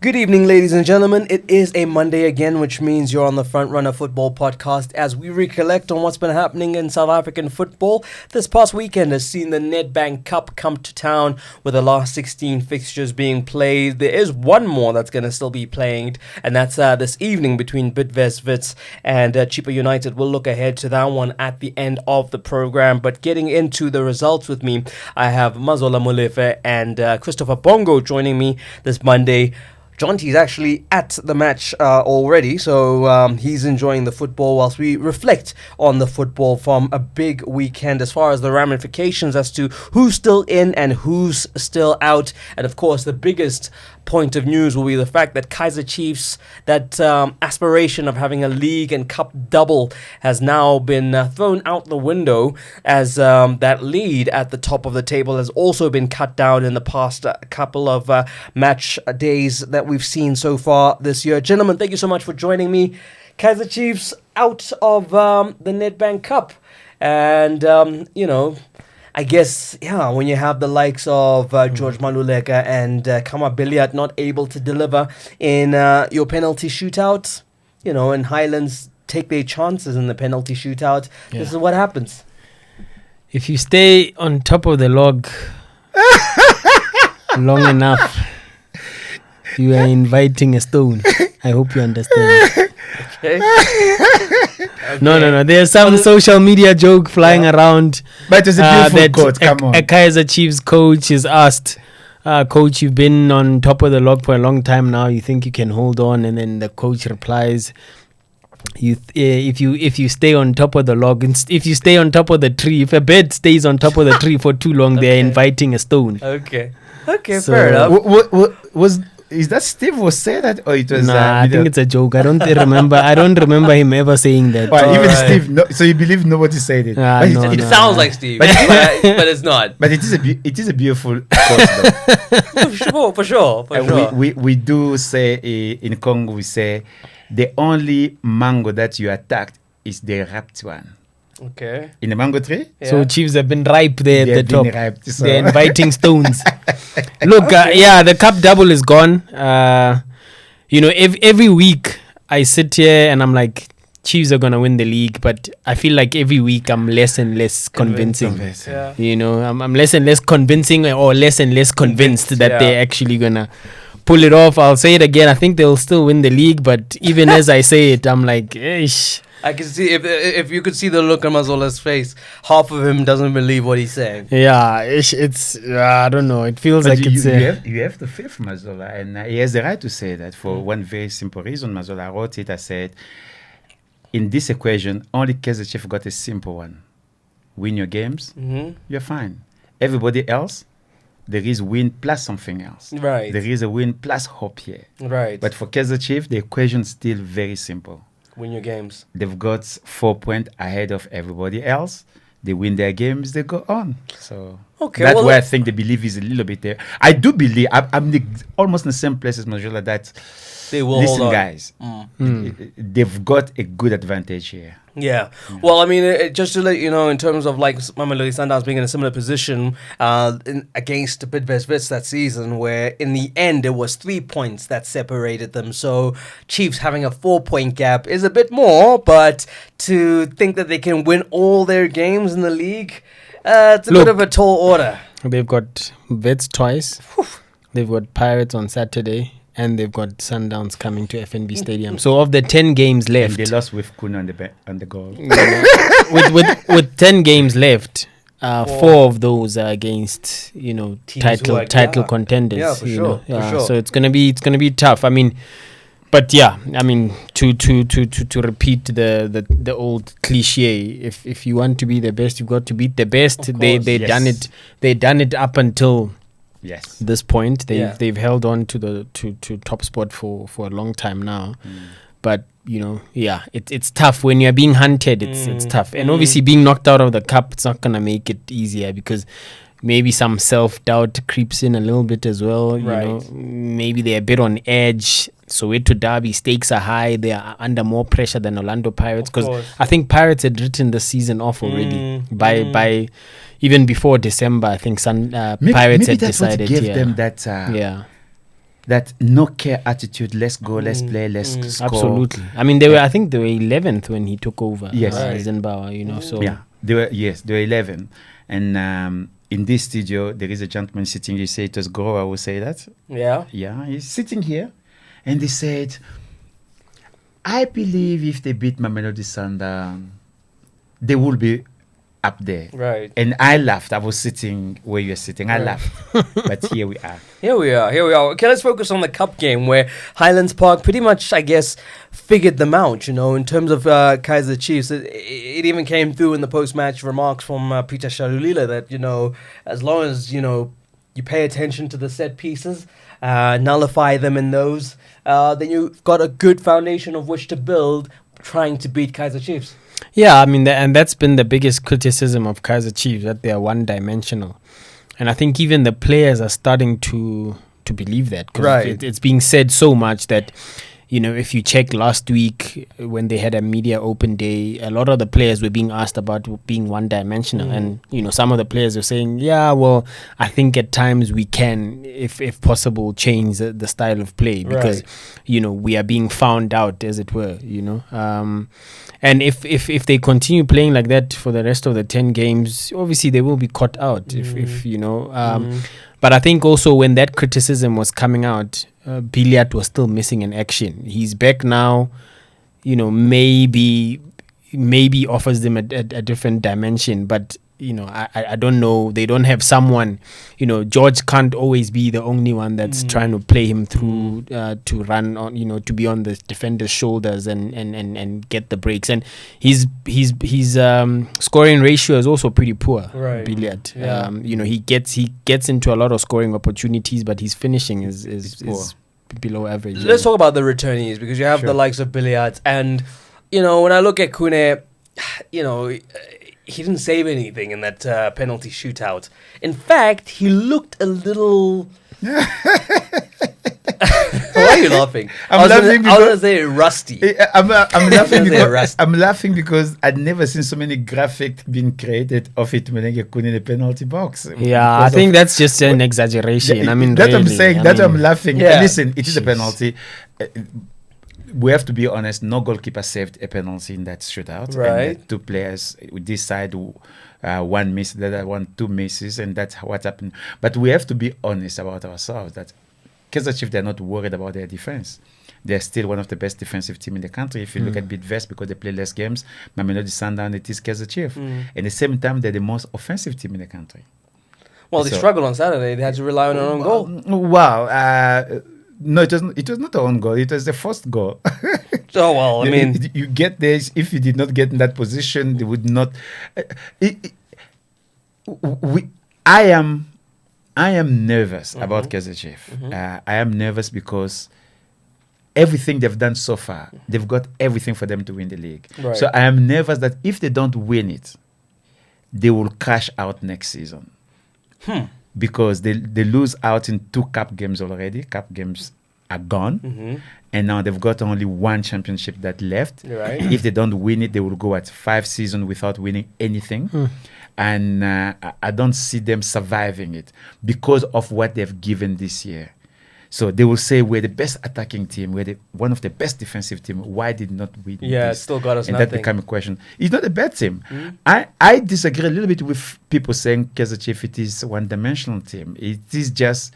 Good evening, ladies and gentlemen. It is a Monday again, which means you're on the FRUNb Football Podcast as we recollect on what's been happening in South African football. This past weekend has seen the Nedbank Cup come to town with the last 16 fixtures being played. There is one more that's going to still be played, and that's this evening between Bidvest Wits and Chippa United. We'll look ahead to that one at the end of the program. But getting into the results with me, I have Mazola Molefe and Christopher Bongo joining me this Monday. Jonty's actually at the match already, so he's enjoying the football whilst we reflect on the football from a big weekend as far as the ramifications as to who's still in and who's still out. And of course, the biggest point of news will be the fact that Kaizer Chiefs, that aspiration of having a league and cup double, has now been thrown out the window as that lead at the top of the table has also been cut down in the past couple of match days that we've seen so far this year. Gentlemen, thank you so much for joining me. Kaizer Chiefs out of the Nedbank Cup. And, I guess, when you have the likes of George Maluleka and Kama Billiard not able to deliver in your penalty shootout, and Highlands take their chances in the penalty shootout, This is what happens. If you stay on top of the log long enough, you are inviting a stone. I hope you understand. Okay. No. There's some social media joke flying around. But it's a beautiful quote. Come on. A Kaizer Chiefs coach is asked, Coach, you've been on top of the log for a long time now. You think you can hold on? And then the coach replies, if you stay on top of the log, if you stay on top of the tree, if a bird stays on top of the tree for too long, they're inviting a stone. Okay, so, fair enough. Is that Steve who said that, or it was? Nah, I think it's a joke. I don't remember him ever saying that. Well, even Steve. No, so you believe nobody said it? It sounds like Steve, but it's not. But it is a beautiful quote. For sure. We do say in Congo, we say the only mango that you attacked is the wrapped one. Okay. In the mango tree? Yeah. So Chiefs have been ripe there at the top. Ripe, so. They're inviting stones. Look, the cup double is gone. Every week I sit here and I'm like, Chiefs are going to win the league. But I feel like every week I'm less and less convincing. Yeah. I'm less and less convincing or less and less convinced that they're actually going to pull it off. I'll say it again. I think they'll still win the league. But even as I say it, I'm like, ish. I can see if you could see the look on Mazola's face, half of him doesn't believe what he's saying. Yeah, it's I don't know. It feels like it's you have to faith Mazola, and he has the right to say that for one very simple reason. Mazola wrote it. I said, in this equation, only Kaizer Chiefs got a simple one: win your games, you're fine. Everybody else, there is win plus something else. Right. There is a win plus hope here. Right. But for Kaizer Chiefs, the equation is still very simple. Win your games. They've got 4 points ahead of everybody else. They win their games, they go on. So that's why I think the belief is a little bit there. I do believe, I'm almost in the same place as Majola, that they will listen, hold on. guys, they've got a good advantage here. Yeah. Well, I mean, just to let you know, in terms of like Mamelodi Sundowns being in a similar position against Bidvest Wits that season, where in the end it was 3 points that separated them. So Chiefs having a 4-point gap is a bit more, but to think that they can win all their games in the league, it's a bit of a tall order. They've got Wits twice. Whew. They've got Pirates on Saturday. And they've got Sundowns coming to FNB Stadium. So of the 10 games left, and they lost with Kun on the goal. with 10 games left, 4 of those are against title contenders. Yeah, for sure. For sure. So it's gonna be tough. I mean, to repeat the old cliche, if you want to be the best, you've got to beat the best. They done it up until. Yes. This point, they've held on to top spot for a long time now, but it's tough when you're being hunted. It's tough, and obviously being knocked out of the cup, it's not gonna make it easier because maybe some self-doubt creeps in a little bit as well. Right. Maybe they're a bit on edge. Soweto Derby, stakes are high. They are under more pressure than Orlando Pirates because I think Pirates had written the season off already by even before December. I think Pirates had decided. Give them that that no care attitude. Let's go, let's play, let's score. Absolutely. I mean, they were. I think they were 11th when he took over. Yes. Zimbabwe. You know, so Yeah, they were 11, and in this studio there is a gentleman sitting. You say it was Grower who say that. Yeah. Yeah, he's sitting here, and he said, "I believe if they beat Mamelodi Sundowns, they will be up there." Right. And I laughed. I was sitting where you're sitting. I Right. laughed. But here we are. Here we are. Okay, let's focus on the cup game where Highlands Park pretty much, I guess, figured them out, you know, in terms of Kaizer Chiefs. It even came through in the post-match remarks from Peter Shalulila that, you know, as long as, you know, you pay attention to the set pieces, nullify them in those, then you've got a good foundation of which to build trying to beat Kaizer Chiefs. yeah, I mean, and that's been the biggest criticism of Kaizer Chiefs, that they are one-dimensional. And I think even the players are starting to believe that. 'Cause Right. it's being said so much that, you know, if you check last week when they had a media open day, a lot of the players were being asked about being one-dimensional. And, you know, some of the players were saying, yeah, well, I think at times we can, if possible, change the style of play because, Right. you know, we are being found out, as it were, you know. And if they continue playing like that for the rest of the 10 games, obviously they will be caught out. If you know, but I think also when that criticism was coming out, Billiard was still missing in action. He's back now. You know, maybe offers them a different dimension, but you know, I don't know. They don't have someone. You know, George can't always be the only one that's trying to play him through to run on. You know, to be on the defender's shoulders and get the breaks. And his scoring ratio is also pretty poor. Right. Billiard. Yeah. You know, he gets into a lot of scoring opportunities, but his finishing is below average. Let's talk about the returnees because you have the likes of Billiard. And, you know, when I look at Kune, you know, he didn't save anything in that penalty shootout. In fact, he looked a little... Why are you laughing? I was going to say rusty. I'm laughing because rusty. I'm laughing because I'd never seen so many graphics being created of it Menenge Kune in the penalty box. Yeah, I think that's just an exaggeration. I mean, that's really, what I'm saying. That's why I'm laughing. Yeah. Listen, it is a penalty. We have to be honest. No goalkeeper saved a penalty in that shootout. Right. And the two players with this side, one miss, the other one two misses, and that's what happened. But we have to be honest about ourselves. That Kaizer Chiefs, they're not worried about their defense. They're still one of the best defensive team in the country. If you look at Bidvest, because they play less games, Mamelodi Sundowns, it is Kaizer Chiefs. At the same time, they're the most offensive team in the country. Well, they struggled on Saturday. They had to rely on their own goal. Wow. No, it was not their own goal. It was the first goal. Oh, well, I mean... You get there. If you did not get in that position, they would not... I am nervous about Kaizer Chiefs. I am nervous because everything they've done so far, they've got everything for them to win the league. Right. So I am nervous that if they don't win it, they will crash out next season. Because they lose out in 2 cup games already. Cup games are gone. And now they've got only 1 championship that left. Right. If they don't win it, they will go at 5 seasons without winning anything. And I don't see them surviving it because of what they've given this year. So they will say we're the best attacking team, we're one of the best defensive team. Why did not we? Yeah, this? it still got us and nothing. that became a question. It's not a bad team. I disagree a little bit with people saying Kaizer Chiefs it is one-dimensional team. It is just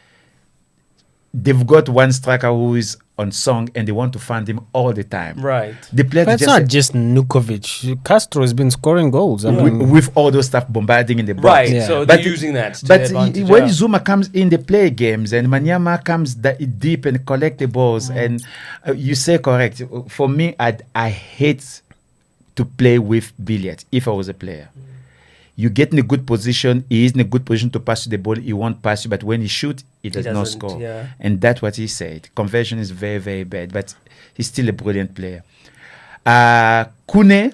they've got one striker who is on song and they want to fund him all the time. Right. The players But it's not just Nukovic. Castro has been scoring goals. I mean, with all those stuff bombarding in the box. Right, Yeah. so But they're using that to But advantage. when yeah. Zuma comes in, they play games, and Manyama comes deep and collect the balls. And you say correct. For me, I hate to play with Billiard if I was a player. You get in a good position, he is in a good position to pass you the ball, he won't pass you, but when he shoots, he does not doesn't, score. yeah. And that's what he said. Conversion is very, very bad, but he's still a brilliant player. Kune,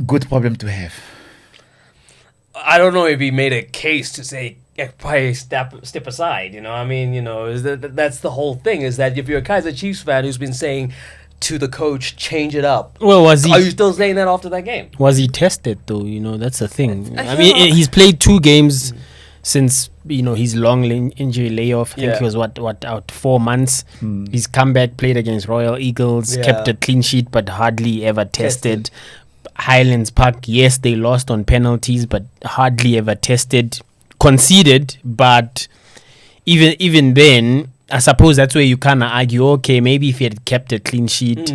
good problem to have. I don't know if he made a case to say step aside. You know, I mean, you know, that's the whole thing. Is that if you're a Kaizer Chiefs fan who's been saying to the coach, change it up. well, Are you still saying that after that game? was he tested though? You know, that's the thing. I mean, he's played 2 games. since his long injury layoff. I think he was out 4 months. He's come back, played against Royal Eagles, kept a clean sheet, but hardly ever tested. Highlands Park, yes, they lost on penalties, but hardly ever tested. Conceded, but even then, I suppose that's where you kind of argue, okay, maybe if he had kept a clean sheet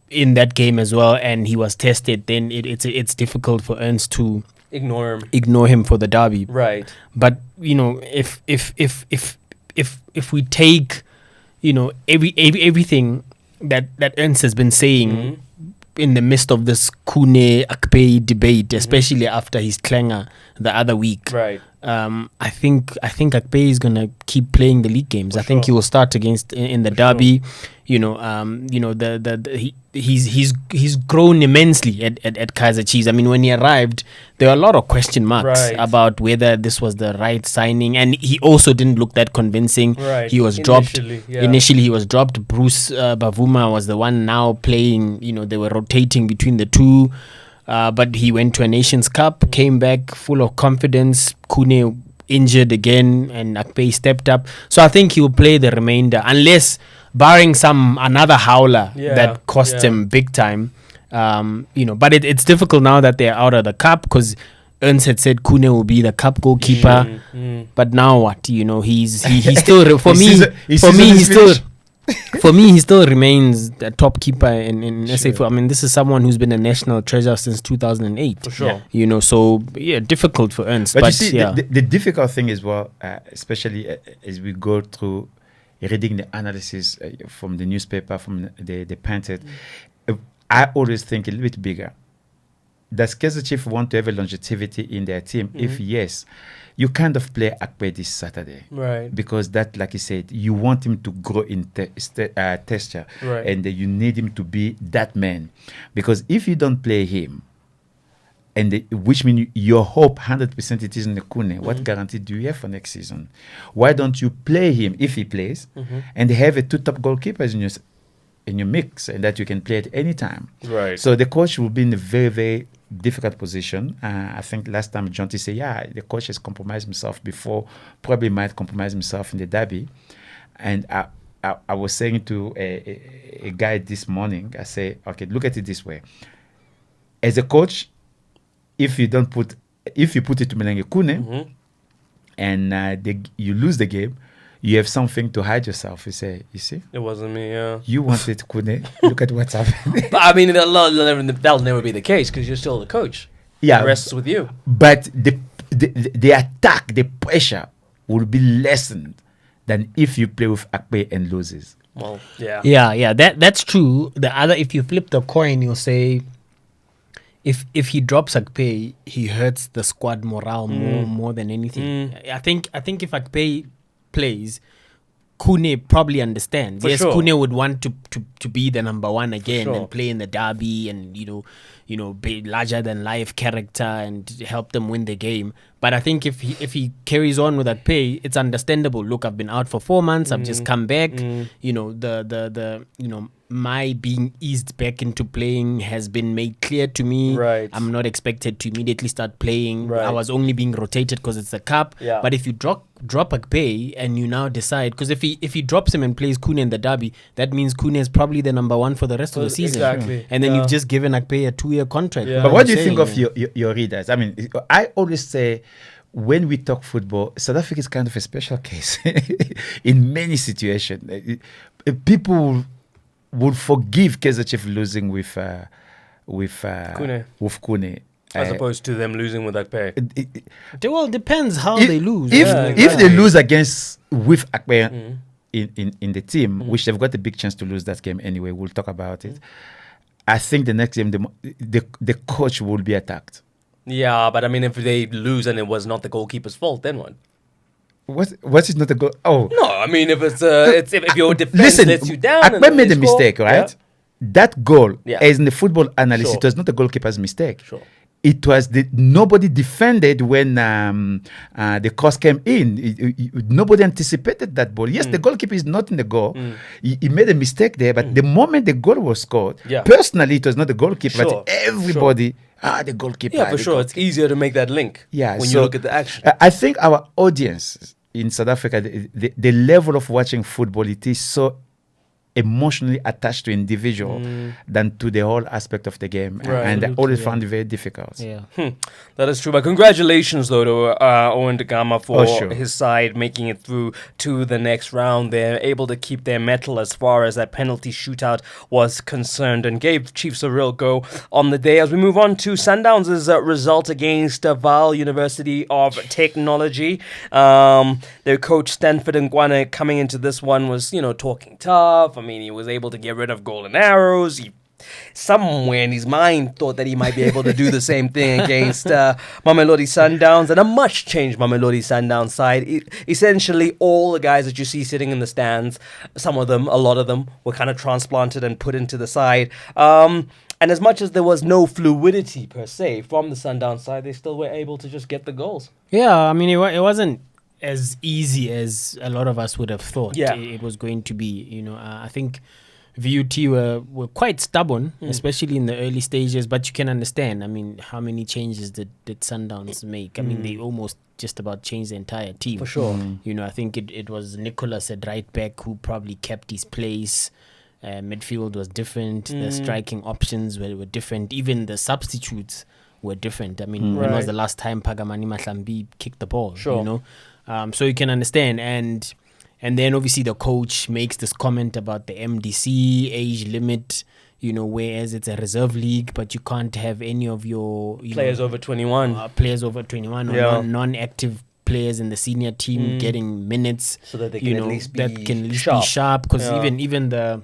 in that game as well, and he was tested, then it's difficult for Ernst to ignore him for the derby. Right. But if we take everything that Ernst has been saying in the midst of this Kune Akpei debate, especially after his clanger the other week, right? I think Akpei is gonna keep playing the league games. I think he will start against in the derby. He's grown immensely at Kaizer Chiefs. I mean, when he arrived, there were a lot of question marks about whether this was the right signing, and he also didn't look that convincing. Right. He was dropped. Initially, he was dropped. Bruce Bavuma was the one now playing. They were rotating between the two. But he went to a Nations Cup, came back full of confidence. Kune injured again, and Akpei stepped up. So I think he will play the remainder, unless barring another howler that costs him big time. But it's difficult now that they're out of the cup, because Ernst had said Kune will be the cup goalkeeper. But now what? He's still for me, he still remains the top keeper in SA. I mean, this is someone who's been a national treasure since 2008. For sure. So difficult for Ernst. But you see, the difficult thing is, especially as we go through reading the analysis from the newspaper, from the printed, I always think a little bit bigger. Does Kaizer Chiefs want to have a longevity in their team? If yes, you kind of play Akpei this Saturday. Right. Because that, like you said, you want him to grow in texture. Right. And you need him to be that man. Because if you don't play him, which means your hope 100% it is in the Kune, what guarantee do you have for next season? Why don't you play him if he plays and have two top goalkeepers in your mix, and that you can play at any time? Right. So the coach will be in a very, very difficult position. I think last time Jonty said, the coach has compromised himself before, probably might compromise himself in the derby. And I was saying to a guy this morning, I say, okay, look at it this way. As a coach, if you put it to Melenge Kune and you lose the game, you have something to hide yourself. You say, you see? It wasn't me, yeah. You wanted Kune. Look at what's happening. But I mean, that'll never be the case, because you're still the coach. Yeah. The rest is with you. But the attack, the pressure will be lessened than if you play with Akpei and loses. Well, yeah. Yeah, that's true. The other, if you flip the coin, you'll say, if he drops Akpei, he hurts the squad morale more than anything. I think if Akpei plays, Kune probably understands. For yes, sure. Kune would want to be the number one again sure. and play in the derby and be larger than life character and help them win the game. But I think if he carries on with that pay, it's understandable. Look, I've been out for 4 months. I've just come back. My being eased back into playing has been made clear to me. Right. I'm not expected to immediately start playing. Right. I was only being rotated because it's the cup. Yeah. But if you drop Akpei and you now decide, because if he drops him and plays Kune in the derby, that means Kune is probably the number one for the rest of the season. Exactly. And then you've just given Akpei a 2-year contract. Yeah. But what do you think of your readers? I mean, I always say, when we talk football, South Africa is kind of a special case in many situations. People would forgive Kaizer Chiefs losing with Kune. As opposed to them losing with Akpei. Well, it depends how they lose. If they lose with Akpei in the team, which they've got a big chance to lose that game anyway, we'll talk about it. I think the next game, the coach will be attacked. Yeah, but I mean, if they lose and it was not the goalkeeper's fault, then what? What is not a goal? Oh no! I mean, if if your defense lets you down, Akpei made a mistake, right? Yeah. That goal, as in the football analyst, it was not the goalkeeper's mistake. Sure. It was nobody defended when the cross came in. Nobody anticipated that ball. Yes, the goalkeeper is not in the goal. He made a mistake there, but the moment the goal was scored, personally, it was not the goalkeeper, but everybody the goalkeeper. Yeah, for the sure. It's goalkeeper. easier to make that link Yeah, when so, you look at the action. I think our audience in South Africa, the level of watching football, it is so emotionally attached to individual than to the whole aspect of the game. Right. And I Absolutely, always yeah. found it very difficult. Yeah. That is true. But congratulations, though, to Owen Dagama for sure. his side making it through to the next round. They're able to keep their mettle as far as that penalty shootout was concerned and gave Chiefs a real go on the day. As we move on to Sundowns' result against Vaal University of Technology. Their coach, Stanford Ngwane, coming into this one was, talking tough. I mean, he was able to get rid of golden arrows. He somewhere in his mind thought that he might be able to do the same thing against Mamelodi Sundowns, and a much changed Mamelodi Sundowns side. Essentially, all the guys that you see sitting in the stands, some of them, a lot of them, were kind of transplanted and put into the side. And as much as there was no fluidity per se from the Sundowns side, they still were able to just get the goals. Yeah, I mean, it wasn't as easy as a lot of us would have thought Yeah. it was going to be. I think VUT were quite stubborn, especially in the early stages, but you can understand. I mean, how many changes did Sundowns make? I mean, they almost just about changed the entire team. For sure. I think it was Nicholas at right back who probably kept his place. Midfield was different. The striking options were different. Even the substitutes were different. I mean, when was the last time Pagamani Mahlambi kicked the ball? Sure. So you can understand. And then obviously the coach makes this comment about the MDC age limit, whereas it's a reserve league, but you can't have any of your Players over 21. Players over 21 or non-active players in the senior team getting minutes, So that they can at least be sharp. Because even the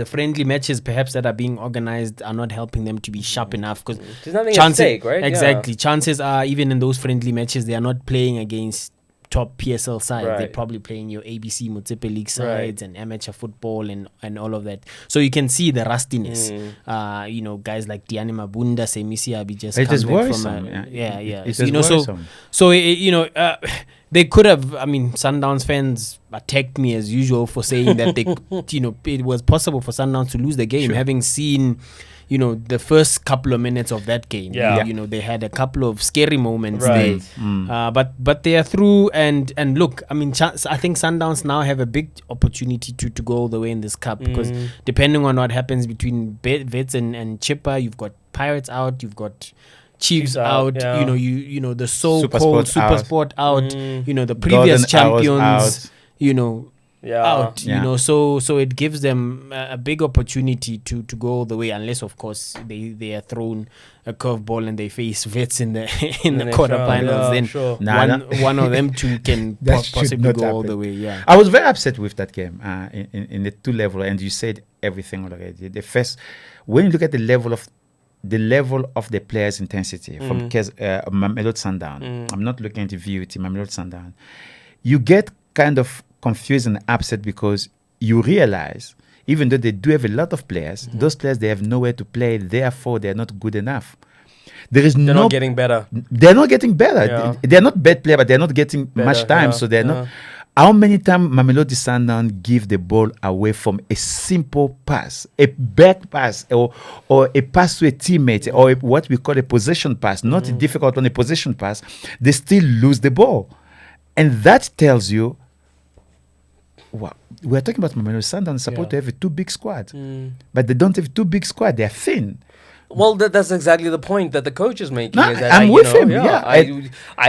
friendly matches perhaps that are being organized are not helping them to be sharp enough, because There's nothing at stake, right? Exactly. Yeah. Chances are, even in those friendly matches, they are not playing against top PSL side. Right. They're probably playing your ABC Motsepe League sides and amateur football and all of that. So you can see the rustiness. Guys like Diane Mabunda, Semisi Abi just It come is back worrisome. from yeah. It is worrisome. So they could have. I mean, Sundowns fans attacked me as usual for saying that it was possible for Sundowns to lose the game, having seen the first couple of minutes of that game. They had a couple of scary moments there. But they are through, and look, I mean, I think Sundowns now have a big opportunity to go all the way in this cup, because depending on what happens between Vets and Chippa, you've got Pirates out, you've got Chiefs out, the so-called Supersport out, the previous Golden Arrows champions, out. out, so it gives them a big opportunity to go all the way, unless of course they are thrown a curveball and they face Vets in the quarterfinals. Then one of them two can possibly go all the way. Yeah, I was very upset with that game in the two level, and you said everything already. The first, when you look at the level of the players' intensity from Mamelodi Sundown, I'm not looking at the VUT, Mamelodi Sundown, you get kind of confused and upset, because you realize, even though they do have a lot of players, those players, they have nowhere to play, therefore they're not good enough. They're not getting better. They're not getting better. Yeah. They're not bad players, but they're not getting much time, so they're not. How many times Mamelodi Sundowns give the ball away from a simple pass, a back pass, or a pass to a teammate, or what we call a possession pass, not a difficult one, a possession pass, they still lose the ball. And that tells you, we're talking about Mamelodi Sundowns supposed to have a too big squad, but they don't have too big squad. They're thin. Well, that's exactly the point that the coach is making. No, is that I'm with him.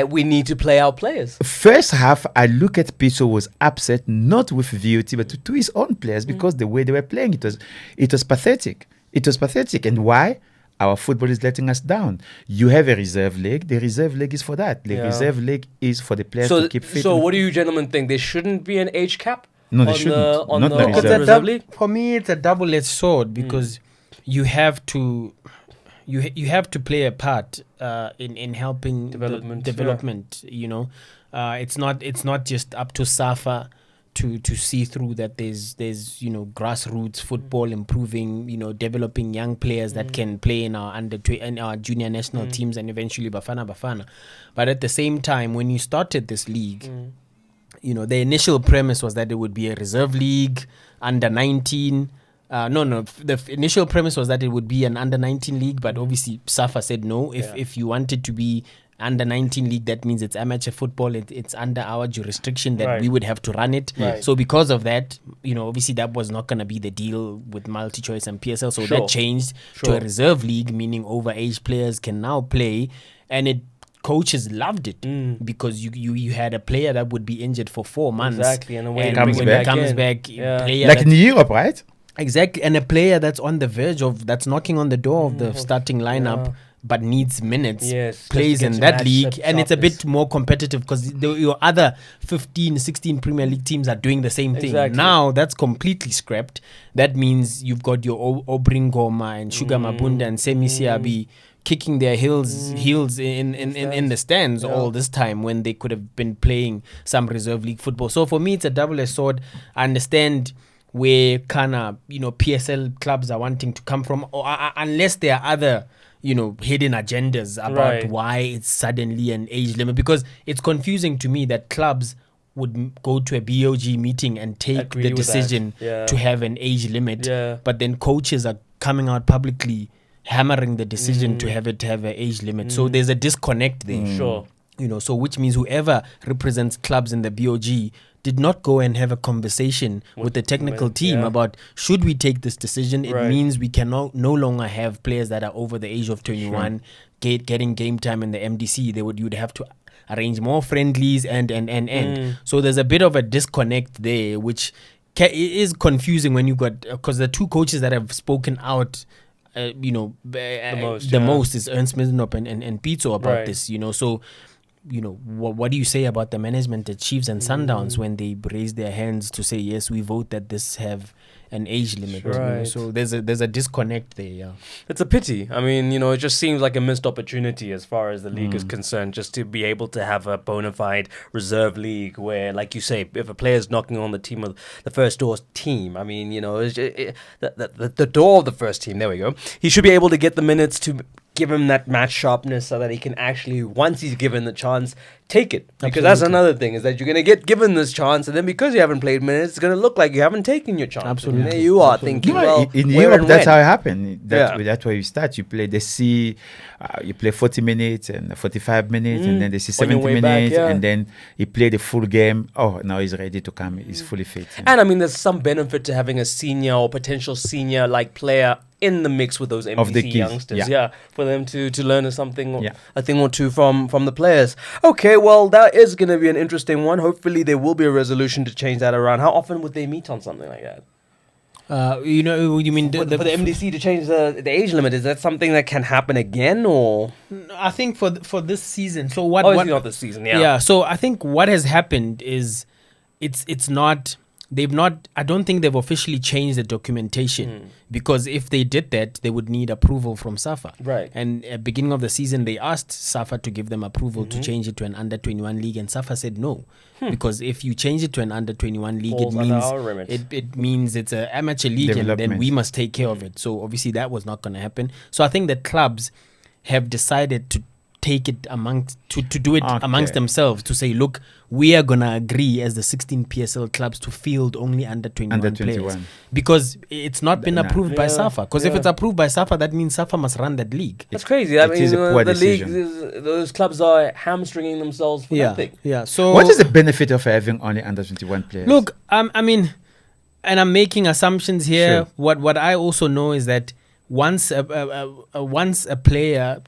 We need to play our players. First half, I look at Piso was upset, not with VUT, but to his own players, because the way they were playing, it was pathetic. It was pathetic. And why? Our football is letting us down. You have a reserve league. The reserve league is for that. The reserve league is for the players to keep fit. So what do you gentlemen think? There shouldn't be an age cap? No, they shouldn't. On Not the the reserve league? For me, it's a double-edged sword, because you have to play a part in helping development. It's not just up to SAFA to see through that there's grassroots football improving, developing young players that can play in our junior national teams and eventually Bafana. But at the same time, when you started this league, the initial premise was that it would be a reserve league, under 19, No. The initial premise was that it would be an under-19 league, but obviously SAFA said no. If you want it to be under-19 league, that means it's amateur football. It's under our jurisdiction that we would have to run it. Right. So because of that, obviously that was not going to be the deal with MultiChoice and PSL. So that changed to a reserve league, meaning overage players can now play, and coaches loved it because you had a player that would be injured for 4 months. Exactly, and when he comes back, player like in Europe, right? Exactly, and a player that's on the verge that's knocking on the door of the starting lineup, but needs minutes, plays in that league, and it's a bit more competitive because your other 15, 16 Premier League teams are doing the same thing. Now that's completely scrapped. That means you've got your Obringoma and Sugar Mabunda and Semi Siabi kicking their heels in the stands all this time when they could have been playing some reserve league football. So for me, it's a double-edged sword. I understand where kind of PSL clubs are wanting to come from, or unless there are other hidden agendas about why it's suddenly an age limit, because it's confusing to me that clubs would go to a BOG meeting and take the decision to have an age limit, but then coaches are coming out publicly hammering the decision to have an age limit. So there's a disconnect there. So which means whoever represents clubs in the BOG did not go and have a conversation with the technical team about should we take this decision. It means we can no longer have players that are over the age of 21 getting game time in the MDC. You'd have to arrange more friendlies and so there's a bit of a disconnect there, which is confusing when you got, because the two coaches that have spoken out the most is Ernst Middendorp and Pizzo about this, so what do you say about the management at Chiefs and Sundowns when they raise their hands to say, yes, we vote that this have an age limit? So there's a disconnect there. It's a pity. I mean, it just seems like a missed opportunity as far as the league is concerned, just to be able to have a bona fide reserve league where, like you say, if a player's knocking on the team of the first door team, I mean, the door of the first team, there we go, he should be able to get the minutes to give him that match sharpness so that he can actually, once he's given the chance, take it. Because that's another thing, is that you're going to get given this chance, and then because you haven't played minutes, it's going to look like you haven't taken your chance. Absolutely. And there you are thinking, in Europe, that's how it happened. That's where you start. You play, they see, you play 40 minutes and 45 minutes, and then they see 70 minutes, and then he played the full game. Oh, now he's ready to come. He's fully fit. And I mean, there's some benefit to having a senior or potential senior-like player in the mix with those MDC youngsters, for them to learn a thing or two from the players. Okay, well, that is going to be an interesting one. Hopefully there will be a resolution to change that around. How often would they meet on something like that? You mean for the MDC to change the age limit? Is that something that can happen again, or? I think for this season. So Obviously not this season, So I think what has happened is it's not. They've not. I don't think they've officially changed the documentation, because if they did that, they would need approval from SAFA. Right. And at beginning of the season, they asked SAFA to give them approval to change it to an under 21 league, and SAFA said no, because if you change it to an under 21 league, it means it's an amateur league, and then we must take care of it. So obviously that was not going to happen. So I think the clubs have decided to take it amongst themselves, to say, look, we are gonna agree as the 16 PSL clubs to field only under 21 players, because it's not been approved by SAFA. Because if it's approved by SAFA, that means SAFA must run that league. That's crazy. I mean, the league, those clubs are hamstringing themselves for nothing. So what is the benefit of having only under 21 players? Look, I mean, and I'm making assumptions here. What I also know is that once a player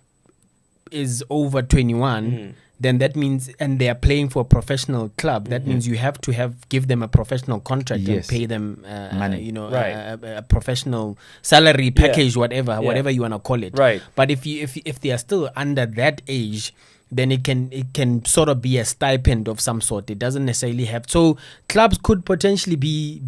is over 21, then that means, and they are playing for a professional club, that means you have to give them a professional contract and pay them money, a professional salary package, whatever you want to call it. Right. But if they are still under that age, then it can sort of be a stipend of some sort. It doesn't necessarily have. So clubs could potentially be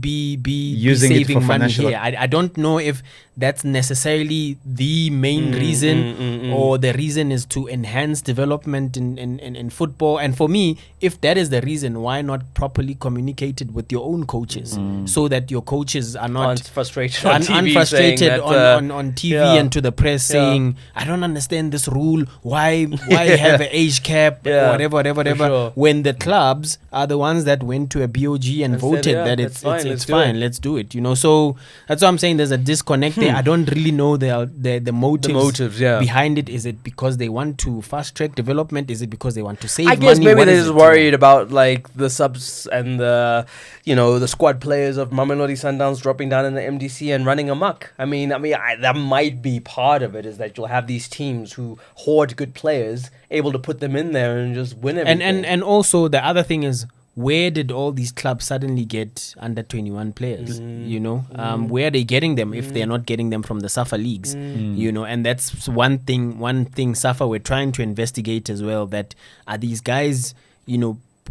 using saving it for money financial. here. I don't know if that's necessarily the main reason, or the reason is to enhance development in football. And for me, if that is the reason, why not properly communicated with your own coaches, so that your coaches are not frustrated on TV, unfrustrated on TV and to the press saying, I don't understand this rule. Why have age cap, Yeah, whatever. sure. When the clubs are the ones that went to a BOG and And said, voted yeah, that that's fine, let's it's do fine, it. let's do it. So that's what I'm saying. There's a disconnect there. I don't really know the motives yeah. behind it. Is it because they want to fast track development? Is it because they want to save I money? guess maybe What they're is just it? worried about like the subs and the the squad players of Mamelodi Sundowns dropping down in the MDC and running amok. I mean, that might be part of it, is that you'll have these teams who hoard good players, able to put them in there and just win everything. And also the other thing is, where did all these clubs suddenly get under 21 players? Where are they getting them if they're not getting them from the SAFA leagues? And that's one thing SAFA we're trying to investigate as well. That are these guys,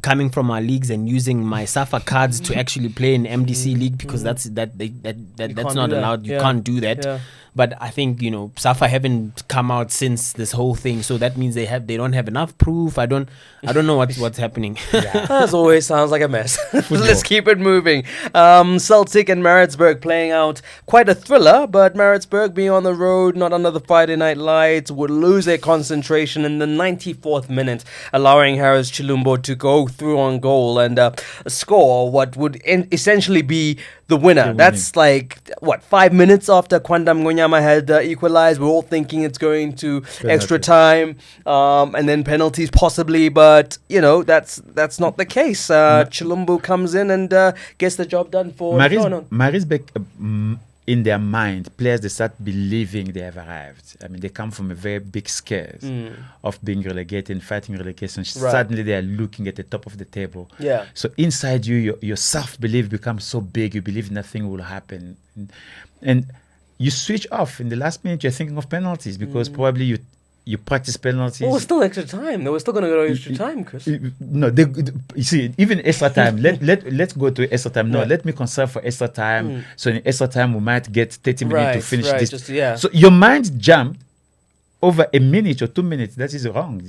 coming from our leagues and using my SAFA cards to actually play in MDC league, because that's not allowed. You can't do that. Yeah. But I think SAFA haven't come out since this whole thing, so that means they don't have enough proof. I don't know what's happening. As always, sounds like a mess. Let's keep it moving. Celtic and Maritzburg playing out quite a thriller, but Maritzburg, being on the road, not under the Friday night lights, would lose their concentration in the 94th minute, allowing Harris Chilumbo to go through on goal and score what would essentially be the winner. That's like 5 minutes after Kwandam Ngonyama had equalized. We're all thinking it's going to extra time and then penalties possibly, but that's not the case. Chilumbo comes in and gets the job done for Maritzburg. In their mind, players, they start believing they have arrived. I mean, they come from a very big scares of being relegated and fighting relegation. Right. Suddenly, they are looking at the top of the table. Yeah. So inside you, your self-belief becomes so big. You believe nothing will happen, and you switch off in the last minute. You're thinking of penalties because probably you practice penalties. Well, it was still extra time. They were still going to go to extra time, Chris. No, you see, even extra time. let's go to extra time. No, let me conserve for extra time. So in extra time, we might get 30 minutes to finish this. So your mind jumped over a minute or 2 minutes. That is wrong.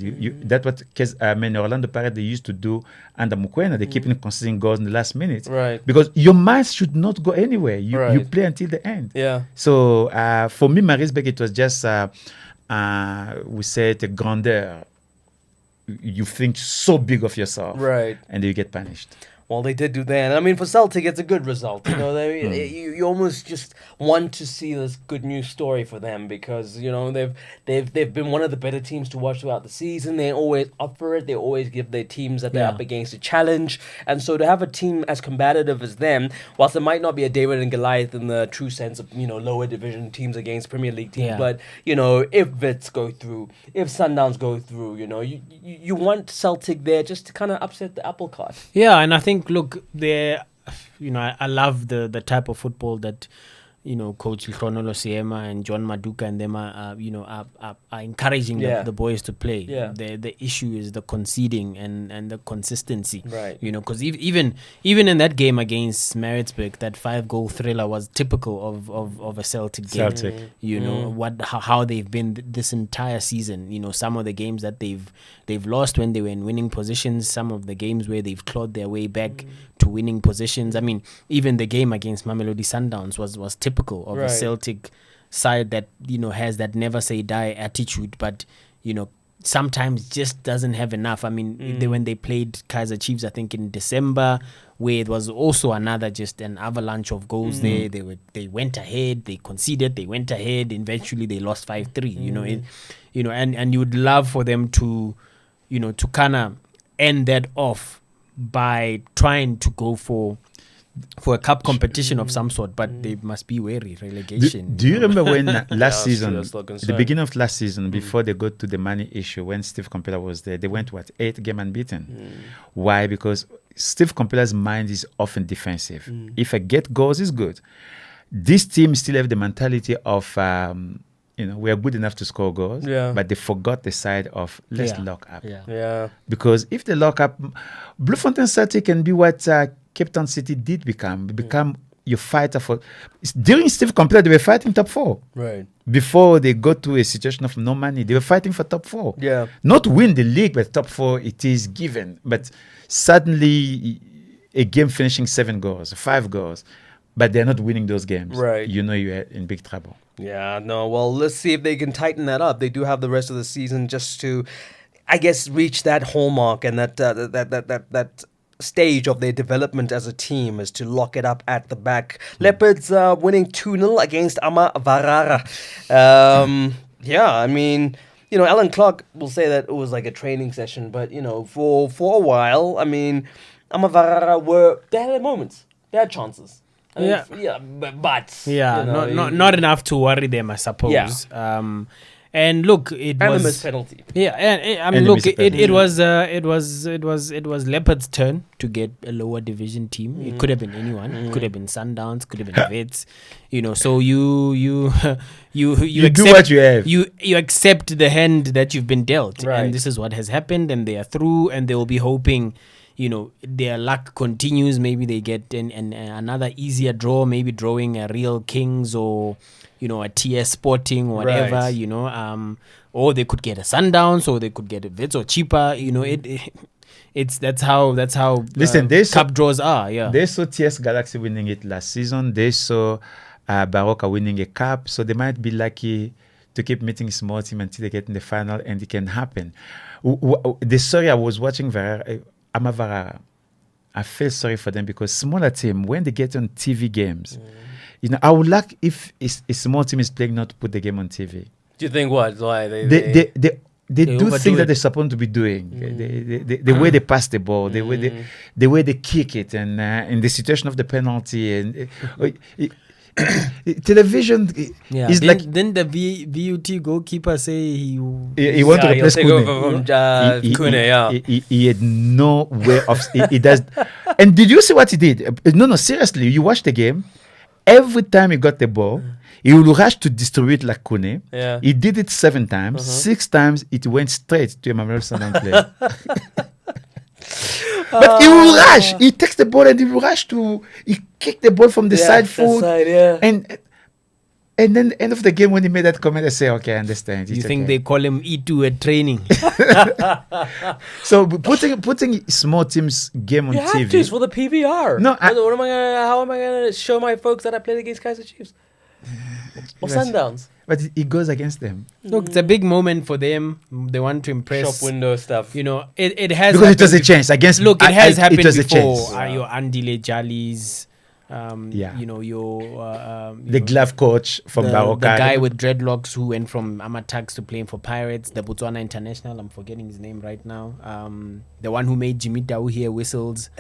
That's what Orlando Pirates, they used to do under Mukwena. They keep conceding goals in the last minute. Right. Because your mind should not go anywhere. You play until the end. Yeah. So for me, Maritzburg, it was just... we say the grandeur. You think so big of yourself, right? And you get punished. Well, they did do that. And I mean, for Celtic, it's a good result. You almost just want to see this good news story for them because they've been one of the better teams to watch throughout the season. They always up for it. They always give their teams that they're up against a challenge. And so to have a team as combative as them, whilst it might not be a David and Goliath in the true sense of lower division teams against Premier League teams, but if Wits go through, if Sundowns go through, you want Celtic there just to kind of upset the apple cart. Yeah, and I think. Look, I love the type of football that Coach Khronolo Siema and John Maduka and them are encouraging the boys to play. Yeah. The issue is the conceding and the consistency. Right. Because even in that game against Maritzburg, that 5-goal thriller was typical of a Celtic game. How they've been this entire season. Some of the games that they've lost when they were in winning positions. Some of the games where they've clawed their way back to winning positions. I mean, even the game against Mamelodi Sundowns was typical of a Celtic side that has that never say die attitude, but sometimes just doesn't have enough. I mean, when they played Kaizer Chiefs, I think in December, where it was also another just an avalanche of goals there. They went ahead, they conceded, they went ahead, eventually they lost 5-3. And you would love for them to to kind of end that off by trying to go for a cup competition of some sort, but they must be wary. Relegation. Do you remember when last season, the beginning of last season, before they got to the money issue, when Steve Kompela was there, they went 8 game unbeaten. Why? Because Steve Kompela's mind is often defensive. If I get goals, it's good. This team still have the mentality of we are good enough to score goals, but they forgot the side of let's lock up. Because if they lock up, Bloemfontein Celtic can be what Cape Town City did become your fighter for. During Steve Kompela, they were fighting top 4. Right. Before they got to a situation of no money, they were fighting for top 4. Yeah. Not win the league, but top 4 it is given. But suddenly, a game finishing 7 goals, 5 goals, but they're not winning those games. Right. You're in big trouble. Yeah, no, well, let's see if they can tighten that up. They do have the rest of the season just to I guess, reach that hallmark and that stage of their development as a team is to lock it up at the back. Leopards winning 2-0 against Amavarara. Yeah, I mean, Alan Clark will say that it was like a training session, but, for a while, I mean, Amavarara they had their moments. They had chances. I mean, but not enough to worry them, I suppose. Yeah. And look, it and was a missed penalty. Yeah, and I mean, look, it was Leopard's turn to get a lower division team. It could have been anyone. It could have been Sundowns. Could have been Vets. So you accept, do what you have. You accept the hand that you've been dealt, Right. and this is what has happened. And they are through, and they will be hoping, their luck continues. Maybe they get another easier draw. Maybe drawing a Real Kings or a TS Sporting or whatever, Right. Or they could get a Sundowns, or they could get a Vets or cheaper, that's how Listen, cup draws are. Yeah, They saw TS Galaxy winning it last season. They saw Baroka winning a cup, so they might be lucky to keep meeting a small team until they get in the final, and it can happen. The story I was watching, Amavarara, I feel sorry for them because smaller team, when they get on TV games, I would like if a small team is playing not to put the game on TV. Do you think what? Why They do overdo things that it. they're supposed to be doing. The way they pass the ball, the way they kick it, and in the situation of the penalty, and television is like then the VUT goalkeeper say he he want to he'll replace take Kune. over from Kune, yeah. He had no way of. He does. And did you see what he did? No, seriously. You watch the game. Every time he got the ball, he will rush to distribute like Kune. Yeah. He did it 7 times. 6 times it went straight to a Mamelodi Sundowns player. But he will rush. He takes the ball and he will rush he kick the ball from the side foot. And then end of the game when he made that comment, I say, okay, I understand. you think they call him E2 at training? So putting small teams game on You TV. have to, it's for the PVR. No, how am I gonna show my folks that I played against Kaizer Chiefs or Yes. Sundowns? But it goes against them. Look, it's a big moment for them. They want to impress. Shop window stuff. It has Because it was a happened chance against. Look, it has happened it was a before. chance. Your Andile Jalis, Yeah. your The glove coach from the Baroka. guy with dreadlocks who went from Amatax to playing for Pirates, the Botswana International. I'm forgetting his name right now. The one who made Jimmy Dau hear whistles.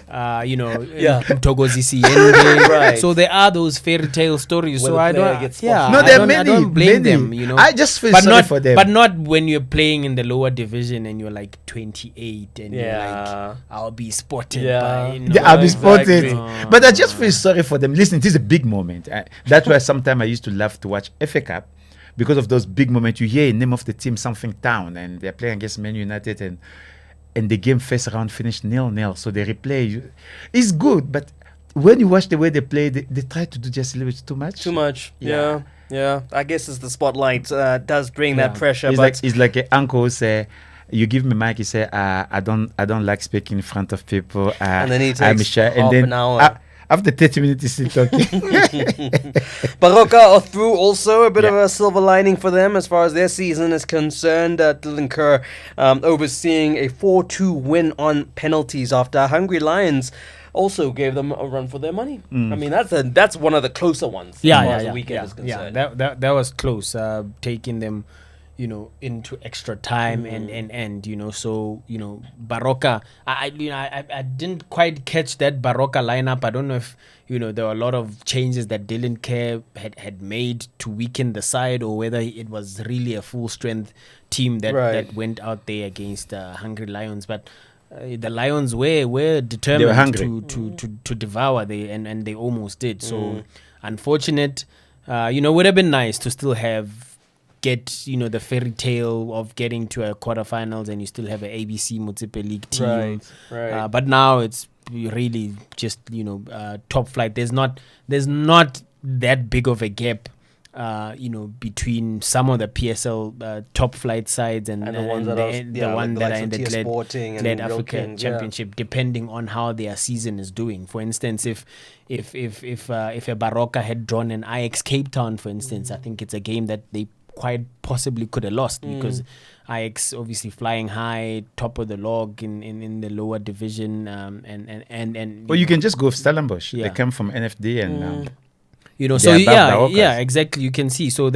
Mthokozisi Yende. Right. So there are those fairy tale stories. Where so the I player don't. gets Yeah, No, I there are don't- I many. don't blame many. them. I just feel but sorry not for them. But not when you're playing in the lower division and you're like 28 and you're Yeah. like, I'll be spotted Yeah. by. I'll be Exactly. spotted. But I just feel sorry for them. Listen, it is a big moment. That's why sometimes I used to love to watch FA Cup because of those big moments. You hear a name of the team, something town, and they're playing against Man United, and the game first round finished 0-0. So they replay. It's good, but when you watch the way they play, they try to do just a little bit too much. Too much. Yeah. Yeah. I guess it's the spotlight does bring that Yeah. pressure. It's like an uncle who say, you give me mic, he say, I don't like speaking in front of people. And then he I'm takes shy. half And then an hour. after 30 minutes, he's still talking. Baroka are through also. A bit of Yeah. a silver lining for them as far as their season is concerned. Dylan Kerr overseeing a 4-2 win on penalties after Hungry Lions also gave them a run for their money. I mean, that's one of the closer ones as far as the weekend is concerned. That was close. Taking them, into extra time and so Baroka. I didn't quite catch that Baroka lineup. I don't know if there were a lot of changes that Dylan Kerr had made to weaken the side, or whether it was really a full strength team that went out there against Hungry Lions, but. The Lions were determined They were hungry. to devour and they almost did. So unfortunate. Would have been nice to still get the fairy tale of getting to a quarterfinals and you still have an ABC Motsepe League team. Right. But now it's really just top flight. There's not that big of a gap. Between some of the PSL top flight sides and the ones that are in the TS Sporting and Glad Real Africa Kings, Championship, depending on how their season is doing. For instance, if a Baroka had drawn an Ajax Cape Town, for instance, I think it's a game that they quite possibly could have lost because Ajax obviously flying high, top of the log in the lower division, and Well, you can just go with Stellenbosch. Yeah. They come from NFD and so they're above the yeah, Hawkers. exactly. You can see. So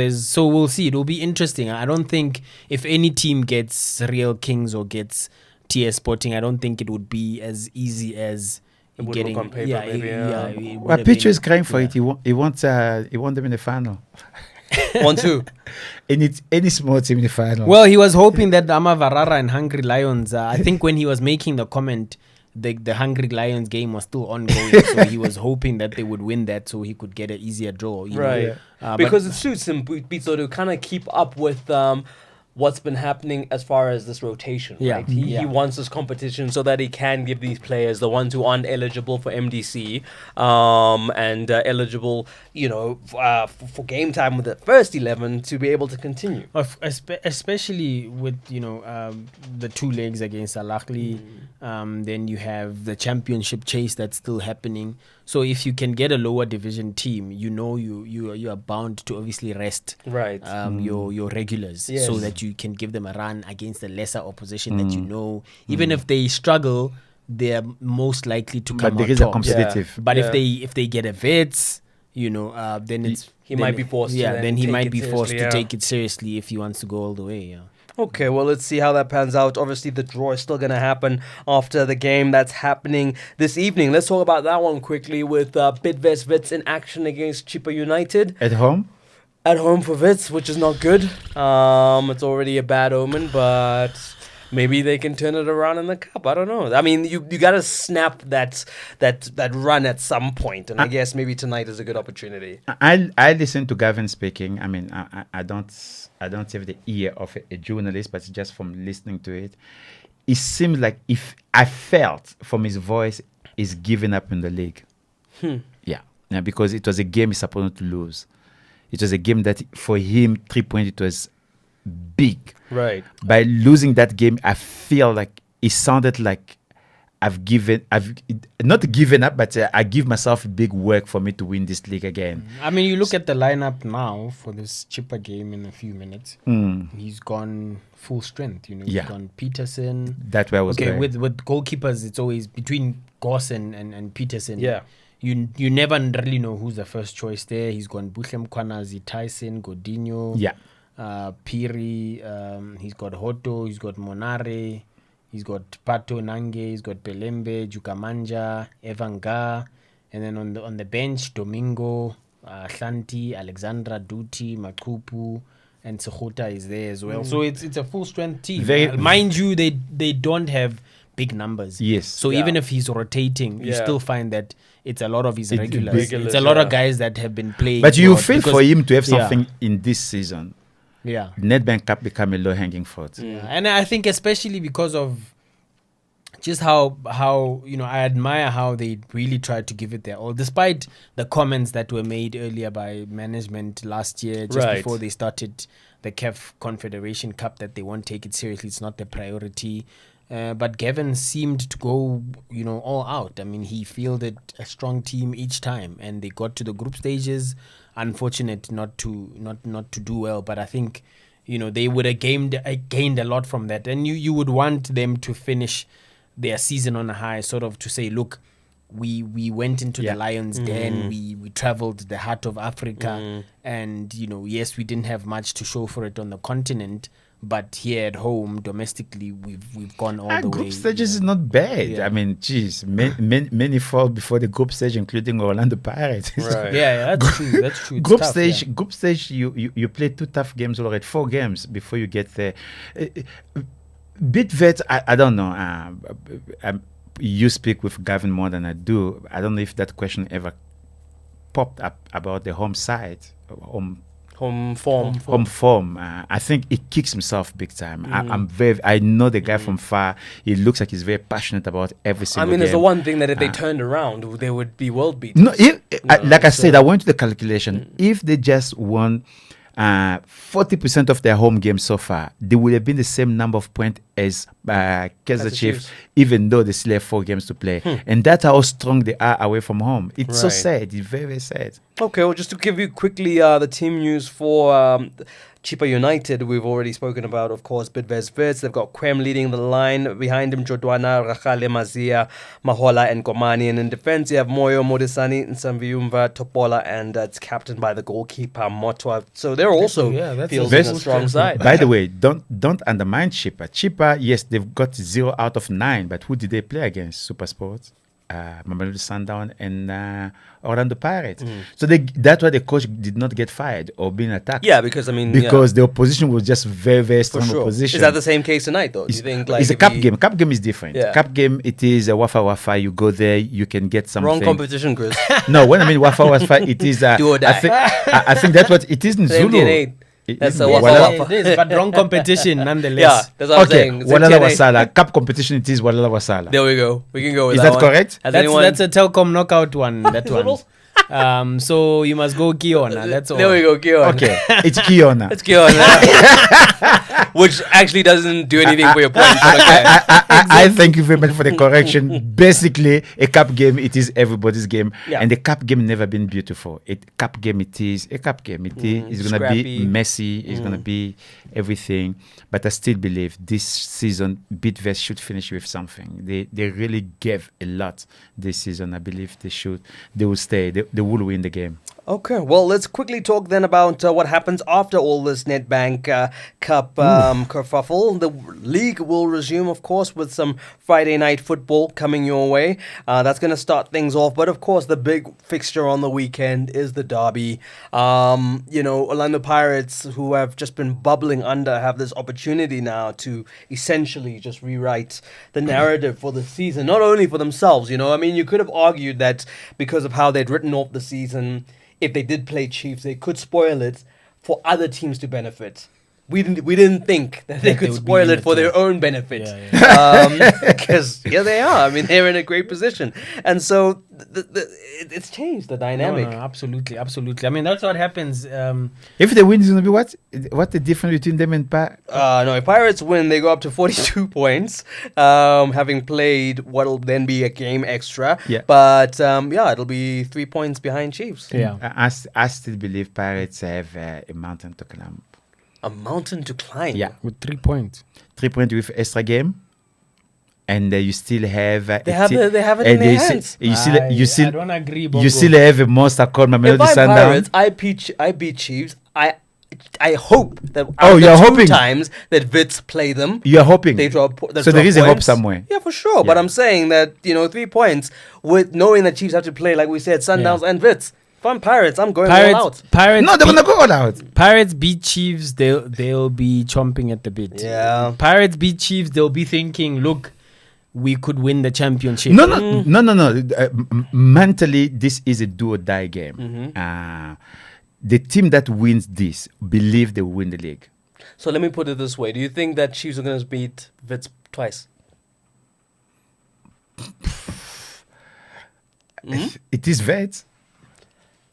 we'll see. It'll be interesting. I don't think if any team gets Real Kings or gets TS Sporting, I don't think it would be as easy as It would getting. look on paper, Yeah, maybe, it would Well, have Pichu been- is crying for yeah. it. He wants them in the final. 1-2. Any small team in the final. Well, he was hoping that Amavarara and Hungry Lions. I think when he was making the comment, the Hungry Lions game was still ongoing, so he was hoping that they would win that, so he could get an easier draw. You know? Right. But- Because it suits him, Pizzo, to kind of keep up with what's been happening as far as this rotation. Yeah. Right? He Yeah. wants this competition so that he can give these players, the ones who aren't eligible for MDC and eligible, for game time with the first 11 to be able to continue. Especially with the 2 legs against Al Ahly, then you have the championship chase that's still happening. So if you can get a lower division team, you are bound to obviously rest Right. your regulars, Yes. so that you can give them a run against a lesser opposition that even if they struggle, they are most likely to come but there out is a top. competitive. But Yeah. if they get a vets, then it's He then might be forced to Yeah, then then he take might it be forced seriously, to yeah. take it seriously if he wants to go all the way. Yeah. Okay, well, let's see how that pans out. Obviously, the draw is still going to happen after the game that's happening this evening. Let's talk about that one quickly with Bidvest Wits in action against Chippa United. At home? At home for Wits, which is not good. It's already a bad omen, but maybe they can turn it around in the cup. I don't know. I mean, you got to snap that run at some point, and I guess maybe tonight is a good opportunity. I listen to Gavin speaking. I mean, I don't have the ear of a journalist, but just from listening to it, it seems like if I felt from his voice, he's giving up in the league. Yeah, because it was a game he's supposed to lose. It was a game that for him, 3 points, it was big. Right. By losing that game, I feel like it sounded like I've not given up, but I give myself big work for me to win this league again. I mean, you look at the lineup now for this Chippa game in a few minutes. He's gone full strength. He's Yeah. gone Peterson. That's where I was Okay, going. with goalkeepers, it's always between Goss and Peterson. Yeah. You never really know who's the first choice there. He's gone Buhlem Kwanazi, Tyson, Godinho, Yeah. Piri, he's got Hoto, he's got Monare, he's got Pato Nange, he's got Pelembe, Jukamanja, Evanga, and then on the bench, Domingo, Hlanti, Alexandra Duty, Makupu, and Sekhuta is there as well. So it's a full strength team. Mind you, they don't have big numbers. Yes. So Yeah. even if he's rotating, you Yeah. still find that it's a lot of his It's regulars. regulars, It's a lot of yeah. guys that have been playing. But you abroad feel because- for him to have yeah. something in this season. Yeah. Nedbank Cup become a low-hanging fruit. Yeah. And I think especially because of just how I admire how they really tried to give it their all, despite the comments that were made earlier by management last year, just Right. before they started the CAF Confederation Cup, that they won't take it seriously. It's not their priority. But Gavin seemed to go, all out. I mean, he fielded a strong team each time, and they got to the group stages. Unfortunate not to do well, but I think they would have gained a lot from that, and you would want them to finish their season on a high, sort of to say, look, we went into the Lions Den, we traveled the heart of Africa, and yes, we didn't have much to show for it on the continent. But here at home, domestically, we've gone all the way. Group stages is not bad. Yeah. I mean, geez, many fall before the group stage, including Orlando Pirates. Right. Yeah, that's true. That's true. It's Group tough, stage, yeah. group stage. You play 2 tough games already, 4 games before you get there. Bidvet, I don't know. You speak with Gavin more than I do. I don't know if that question ever popped up about the home side, Home form. home form. I think he kicks himself big time. I know the guy from far. He looks like he's very passionate about every I single mean, game. there's the one thing that if they turned around, they would be world beaters. No, like I said, I went to the calculation. If they just won 40% of their home games so far, they would have been the same number of points as Kaizer Chiefs, Chiefs. even though they still have 4 games to play. And that's how strong they are away from home. It's so Right. sad. It's very, very sad. Okay, well, just to give you quickly the team news for Chipa United, we've already spoken about, of course, Bidvest Wits. They've got Quem leading the line. Behind him, Jodwana, Rachale, Mazia, Mahola, and Komani. And in defense, you have Moyo, Modisani, Nsamviumva, Topola, and it's captained by the goalkeeper, Motwa. So they're also fielding a strong side. By the way, don't undermine Chipa. Chipa, yes, they've got 0 out of 9, but who did they play against? Supersports, Mamelodi Sundowns, and Orlando Pirates. So that's why the coach did not get fired or being attacked. Yeah, because the opposition was just very, very strong opposition. Is that the same case tonight, though? Do you think it's a cup game. Cup game is different. Yeah. Cup game, it is a wafa. You go there, you can get something. Wrong competition, Chris. No, when I mean wafa, it is. Do or die. I think that's what it is in Zulu. DNA. That's a wafa. It is, but wrong competition nonetheless. Yeah, that's what I'm saying. Walala Wasala. Cup competition, it is Walala Wasala. There we go. We can go with is that that one. correct? That's a Telkom knockout one. That one. So you must go Kiona. That's all. There we go, Kiona. Okay, it's Kiona. It's Kiona. Which actually doesn't do anything for your point. I thank you very much for the correction. Basically, a cup game, it is everybody's game. Yeah. And the cup game never been beautiful. Cup game, it is a cup game. It's going to be messy. It's going to be everything. But I still believe this season, Bidvest should finish with something. They really gave a lot this season. I believe they should. They will stay. They will win the game. Okay, well, let's quickly talk then about what happens after all this Nedbank Cup kerfuffle. The league will resume, of course, with some Friday night football coming your way. That's going to start things off. But, of course, the big fixture on the weekend is the derby. Orlando Pirates, who have just been bubbling under, have this opportunity now to essentially just rewrite the narrative for the season, not only for themselves. You could have argued that because of how they'd written off the season, if they did play Chiefs, they could spoil it for other teams to benefit. We didn't think that they could spoil it for their own benefit. Because here they are. They're in a great position. And so it's changed the dynamic. No, absolutely. That's what happens. If they win, it's going to be what? What the difference between them and Pirates? No, if Pirates win, they go up to 42 points, having played what will then be a game extra. Yeah. But, it'll be 3 points behind Chiefs. Yeah. I still believe Pirates have a mountain to climb. A mountain to climb? Yeah. With 3 points. 3 points with extra game. And you still have... They have it in their hands. I don't agree, Bongo. You still have a monster called Mamelodi Sundowns. Pirates, I beat Chiefs. I hope that you're hoping times that Wits play them. You're hoping. They draw. So there is a hope somewhere. Yeah, for sure. Yeah. But I'm saying that 3 points with knowing that Chiefs have to play, like we said, Sundowns and Wits. If I'm Pirates, I'm going all out. No, they're gonna go all out. Pirates beat Chiefs, they'll be chomping at the bit. Yeah. Pirates beat Chiefs, they'll be thinking, look, we could win the championship. No. Mentally, this is a do or die game. The team that wins this believe they will win the league. So let me put it this way: do you think that Chiefs are going to beat Wits twice? It is Wits.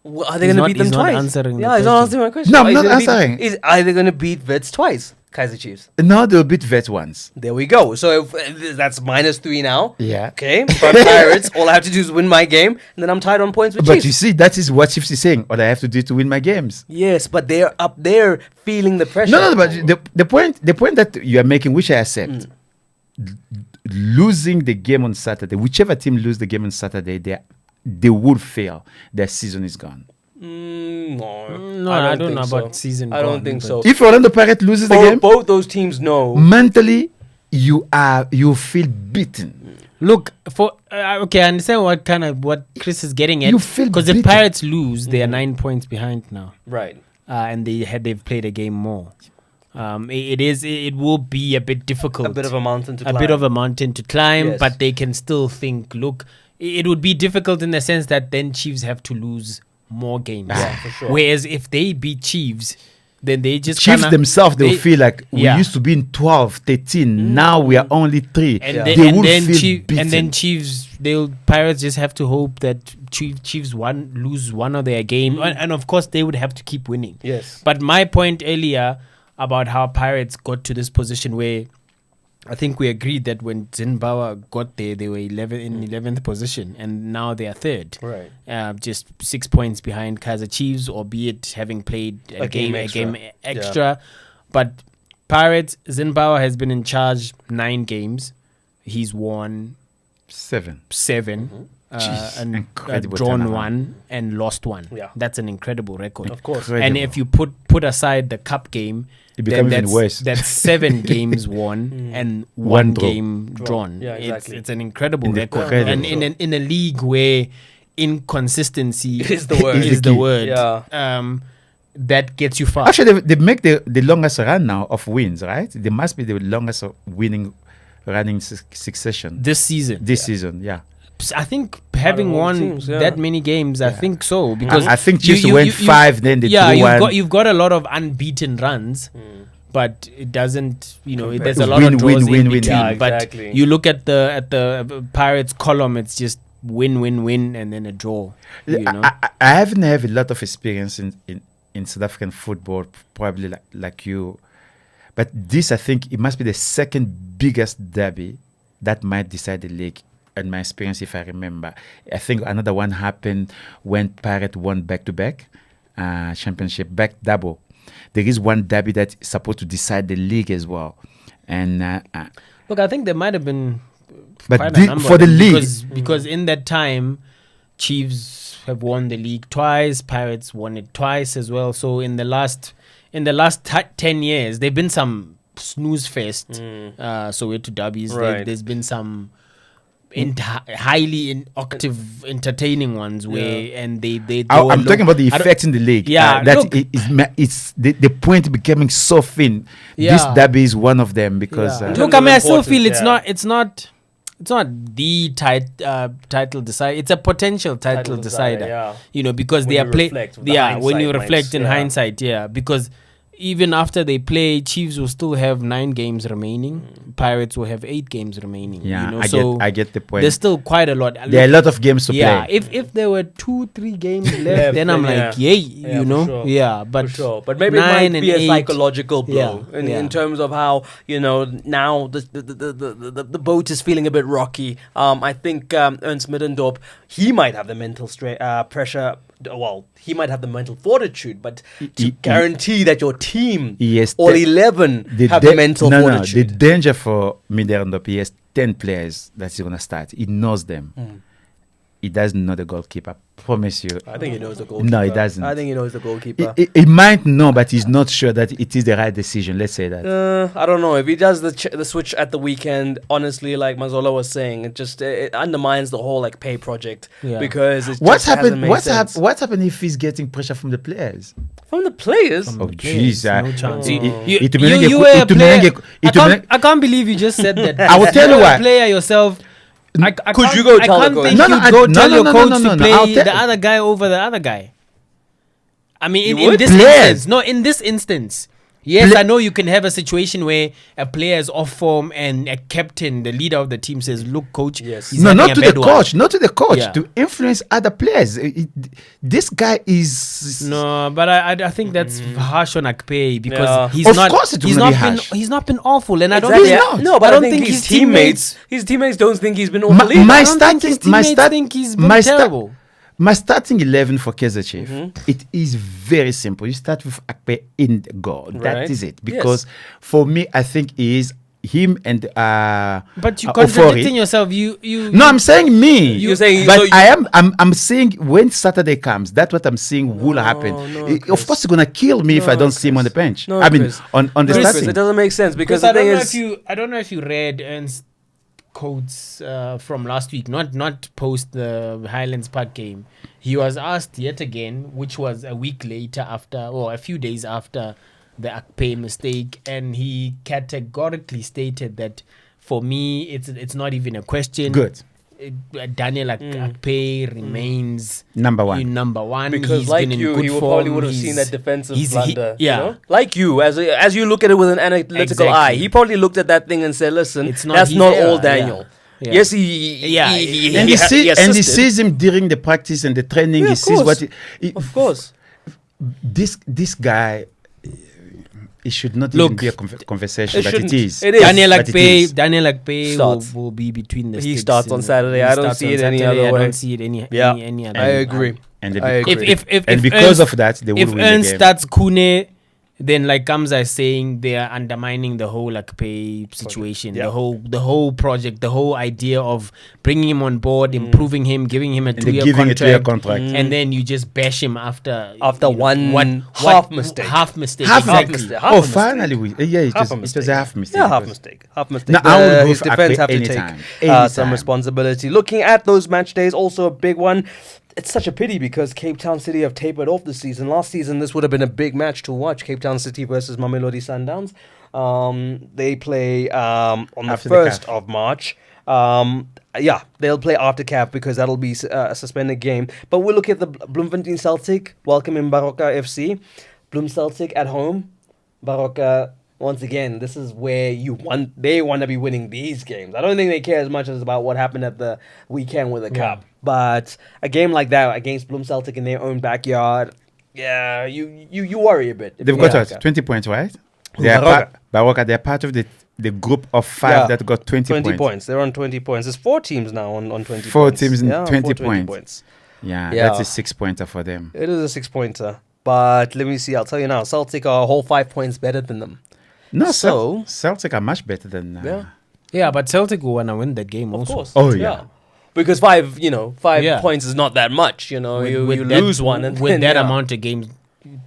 Well, are they going to beat them twice? He's not answering my question. No, I'm not answering. Are they going to beat Wits twice? Kaizer Chiefs. No, they'll beat Wits once. There we go. So that's -3 now. Yeah. Okay. From Pirates, all I have to do is win my game, and then I'm tied on points with Chiefs. But you see, that is what Chiefs is saying. All I have to do is to win my games. Yes, but they're up there feeling the pressure. No, but the point that you are making, which I accept, losing the game on Saturday, whichever team lose the game on Saturday, they would fail. Their season is gone. No, I don't know about season. I don't think so. If Orlando Pirates loses the game, both those teams know mentally you feel beaten. Look, I understand what Chris is getting at. You feel because if Pirates lose, they are 9 points behind now. Right. And they've played a game more. It will be a bit difficult. A bit of a mountain to climb. Yes. But they can still think, look, it would be difficult in the sense that then Chiefs have to lose more games. Yeah, for sure. Whereas if they beat Chiefs, then they just Chiefs themselves, they'll feel like we used to be in 12, 13. Now we are only 3. And they will feel beaten. And then Pirates just have to hope that Chiefs lose one of their game. And of course, they would have to keep winning. Yes. But my point earlier about how Pirates got to this position where I think we agreed that when Zimbabwe got there, they were 11th position, and now they are third. Right. Just 6 points behind Kaizer Chiefs, albeit having played a game extra. Yeah. But Pirates, Zimbabwe has been in charge 9 games. He's won 7. And Incredible drawn turnaround. 1 and lost 1. Yeah. That's an incredible record. Of course. And if you put aside the cup game, It then becomes even worse. that's 7 games won and One 1 draw. game drawn. Yeah, exactly. It's an incredible record. Incredible. And in a league where inconsistency Is the word. Is the key. word. Yeah. That gets you far. Actually, they make the longest run now of wins, right? They must be the longest winning running succession This season. season. Yeah. I think having all the won teams, yeah. that many games, I think so. Because I think you- Chiefs you- went you- 5, then they drew one. you've got a lot of unbeaten runs, but it doesn't. Compared There's to a lot win, of draws win, in win, between. yeah, But exactly. you look at the Pirates column, it's just win, win, win, and then a draw. You know? I haven't had a lot of experience in South African football, probably like you. But this, I think, it must be the second biggest derby that might decide the league. In my experience, if I remember, I think another one happened when Pirate won back-to-back championship, back double. There is one derby that's supposed to decide the league as well. And Look, I think there might have been But quite a number for of the them league, because in that time, Chiefs have won the league twice, Pirates won it twice as well. So in the last 10 years, there've been some snooze fest. Soweto derbies. Right. There's been some highly octave entertaining ones where and they I'm talking about the effect in the league. Yeah, that look. it's the point becoming so thin. Yeah. This derby is one of them because In Look, terms I of mean, I still importance, feel it's yeah. not the title decider. It's a potential title decider. yeah. Because When they are you play. reflect with the Yeah, when you hindsight reflect in yeah. hindsight, yeah, because even after they play, Chiefs will still have 9 games remaining. Pirates will have 8 games remaining. yeah, so I get the point. there's still quite a lot. There are a lot of games to yeah, play. if there were 2-3 games left, Left, then I'm then like, yeah. yay, Yeah, for sure. yeah, but For sure. But maybe it 9 might and be a 8, psychological blow Yeah, in terms of how, now the boat is feeling a bit rocky. I think Ernst Middendorp, he might have the mental pressure. Well, he might have the mental fortitude, but to guarantee that your team, Yes, all 11, have the mental the fortitude. danger for Middendorp, he has 10 players that he's going to start. He knows them. He doesn't know the goalkeeper. Promise you. I think he knows the goalkeeper. No, he doesn't. I think he knows the goalkeeper. He might know, but he's not sure that it is the right decision. Let's say that. I don't know if he does the switch at the weekend. Honestly, like Mazola was saying, it undermines the whole pay project because it What's just hasn't happened? made sense. What's happened if he's getting pressure from the players? From the players? Oh, jeez! no chance. You were a player. I can't believe you just said that. I will tell you were why. a player yourself. I Could you go I tell the can't coach? think No, you'd no, go no, tell no, your no, coach no, no, to no, play I'll tell- the other guy over the other guy. I mean, You in would? this Players. instance, no, in this instance, yes, I know you can have a situation where a player is off form and a captain, the leader of the team, says, "Look, coach, Yes. he's No, having not a to the bad one." coach. Not to the coach. Yeah. To influence other players. This guy is. No, but I think that's harsh on Akpay because Yeah. he's Of not. course it he's will not be been. harsh. He's not been awful, and I don't Exactly. think. No, but I I don't think think his teammates don't think he's been My, awful either. my I don't think his starting, my teammates start, think he's been my terrible. My starting 11 for Kaizer Chief, it is very simple. You start with Akpe in the goal. Right. That is it. Yes. Because for me, I think it is him and But you're Ofori. contradicting yourself. You. No, I'm saying me. You're saying- but so you- I'm saying when Saturday comes, that's what I'm saying will happen. no, Of Chris. course, it's gonna kill me if I don't see him on the bench. No, I mean, Chris. on the Chris, starting. it doesn't make sense because Because the thing I don't know if you read Ernst quotes from last week, not post the Highlands Park game. He was asked yet again, which was a week later a few days after the Akpay mistake, and he categorically stated that for me, it's not even a question. Good. Daniel Akpay remains Number one. Number one. because He's like been in you, good he form. probably would have He's- seen that defensive he's- blunder. yeah. You know? Like you, as you look at it with an analytical Exactly. eye, he probably looked at that thing and said, "Listen, It's not that's his not error, all yeah. Daniel." Yeah. Yes, he And he assisted. sees him during the practice and the training. Yeah, He of sees what course. he Of course. this guy. it should not Look, even be a conversation, it but shouldn't. it is. It is. Daniel Akpe Starts. will be between the He sticks starts on in- Saturday. he I don't starts see on it any Saturday. other way. I don't see it any Yeah, any other I way. agree. And I agree. and because of that, they will if win Ernst the game. starts Kune, then like Kamza is saying, they are undermining the whole Akpe situation, Yeah. the whole project, the whole idea of bringing him on board, improving him, giving him a And they're 2-year giving a contract, 2-year contract. and then you just bash him after one half mistake. half mistake, Half exactly. mistake. Oh, finally, it Half a was mistake. a half mistake. Yeah, half because- mistake. Half mistake. No, I would go His for defense Akpe have to anytime. take some Anytime. responsibility. Looking at those match days, also a big one. It's such a pity because Cape Town City have tapered off this season. Last season, this would have been a big match to watch. Cape Town City versus Mamelodi Sundowns. They play on the After the 1st CAF. of March. They'll play after CAF because that'll be a suspended game. But we'll look at the Bloemfontein Celtic welcoming Baroka FC. Bloem Celtic at home. Baroka, once again, this is where they want to be winning these games. I don't think they care as much as about what happened at the weekend with the cup. But a game like that against Bloem Celtic in their own backyard, yeah, you worry a bit. They've got what, 20 points, right? They are Baroka. Baroka, they're part of the group of 5 that got 20 points. They're on 20 points. There's 4 teams now on 20 points. 4 teams in Yeah, 20 4 points. Yeah, Yeah. that's a 6-pointer for them. It is a 6-pointer. But let me see. I'll tell you now. Celtic are a whole 5 points better than them. No, So- Celtic are much better than. Yeah. Yeah, but Celtic will wanna win that game Of also. course. Oh, yeah. Because 5 Yeah. points is not that much. You With that- lose one. And with then, that yeah. amount of games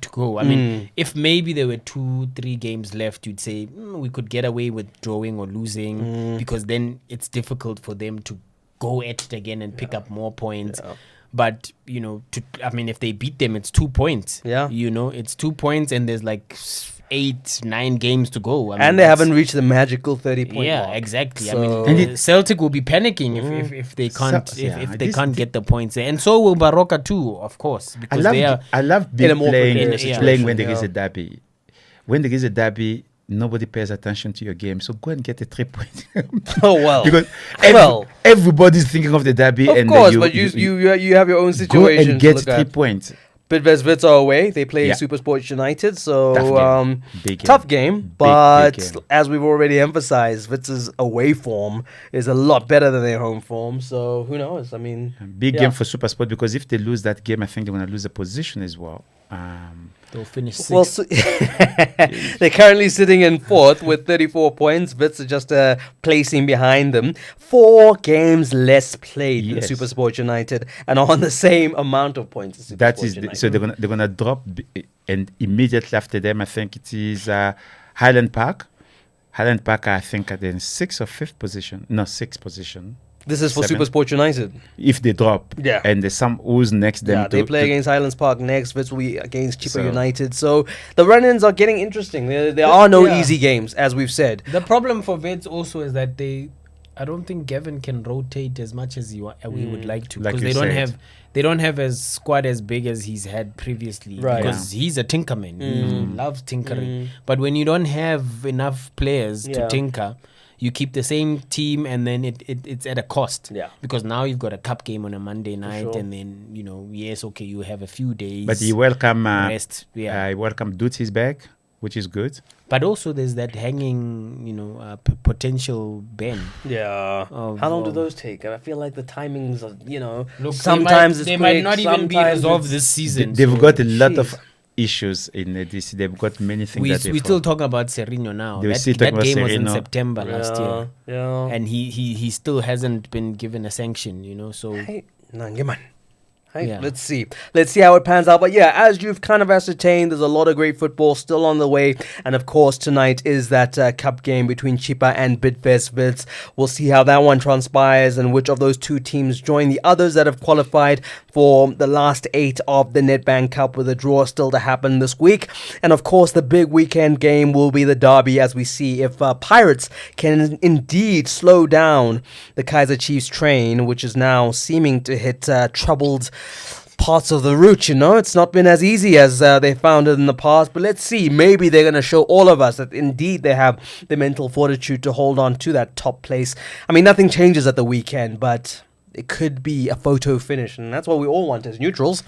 to go. I mean, if maybe there were 2-3 games left, you'd say we could get away with drawing or losing because then it's difficult for them to go at it again and pick up more points. Yeah. But if they beat them, it's 2 points. Yeah. It's 2 points, and there's like 8-9 games to go. And they haven't reached the magical 30-point Yeah, mark. exactly. So- Celtic will be panicking if they can't get the points there, and so will Baroka too, of course, because they are. I love in a more playing precarious when there is situation, a derby. When there is a derby, nobody pays attention to your game. So go and get a 3-point. Oh, well. Because Well. everybody's thinking of the derby. Of and course, you, but you have your own go situation and to get look 3 at. points. Bidvest Wits are away. They play Yeah. Supersport United, so Tough game. Big game. tough game. But big game. as we've already emphasized, Wits' away form is a lot better than their home form. So who knows? I mean, Big yeah. game for Supersport because if they lose that game, I think they're going to lose the position as well. They'll finish sixth. Well, they're currently sitting in 4th with 34 points. Wits are just placing behind them. 4 games less played Yes. than Supersport United, and on the same amount of points as Supersport That is United. so they're gonna drop and immediately after them I think it is Highland Park. Highland Park I think are in 6th or 5th position. No, 6th position. This is for 7. Supersport United. If they drop, Yeah. and there's some who's next them. Yeah, they to- play to- against Highlands Park next. Wits will be against Chippa So- United. So the run-ins are getting interesting. There are no Yeah. easy games, as we've said. The problem for Vets also is that I don't think Gavin can rotate as much as we would like to, Like because you said. they don't have a squad as big as he's had previously. Right. Because he's a tinkerman. He loves tinkering. But when you don't have enough players Yeah. to tinker, you keep the same team, and then it's at a cost. Yeah. Because now you've got a cup game on a Monday night, sure. and then you have a few days. But he welcome rest. Yeah. I welcome Dutsy's back, which is good. But also there's that hanging, potential ban. Yeah. Of- How long do of- those take? I feel like the timings are, Look, sometimes they it's might quick, not even be sometimes resolved it's- this season. They've so got a lot of Jeez. issues in this. They've got many things we that they still talking about Serino now. They were That, still that talking about game was in Serino. September last year, Yeah. and he still hasn't been given a sanction. So Hey, Nangeman. Hey, Yeah. let's see how it pans out. But yeah, as you've kind of ascertained, there's a lot of great football still on the way. And of course, tonight is that cup game between Chippa and Bidvest Wits. We'll see how that one transpires and which of those two teams join the others that have qualified for the last 8 of the Nedbank Cup, with a draw still to happen this week. And of course, the big weekend game will be the derby, as we see if Pirates can indeed slow down the Kaizer Chiefs train, which is now seeming to hit troubled parts of the route. It's not been as easy as they found it in the past, but let's see. Maybe they're going to show all of us that indeed they have the mental fortitude to hold on to that top place. I mean, nothing changes at the weekend, but it could be a photo finish, and that's what we all want as neutrals.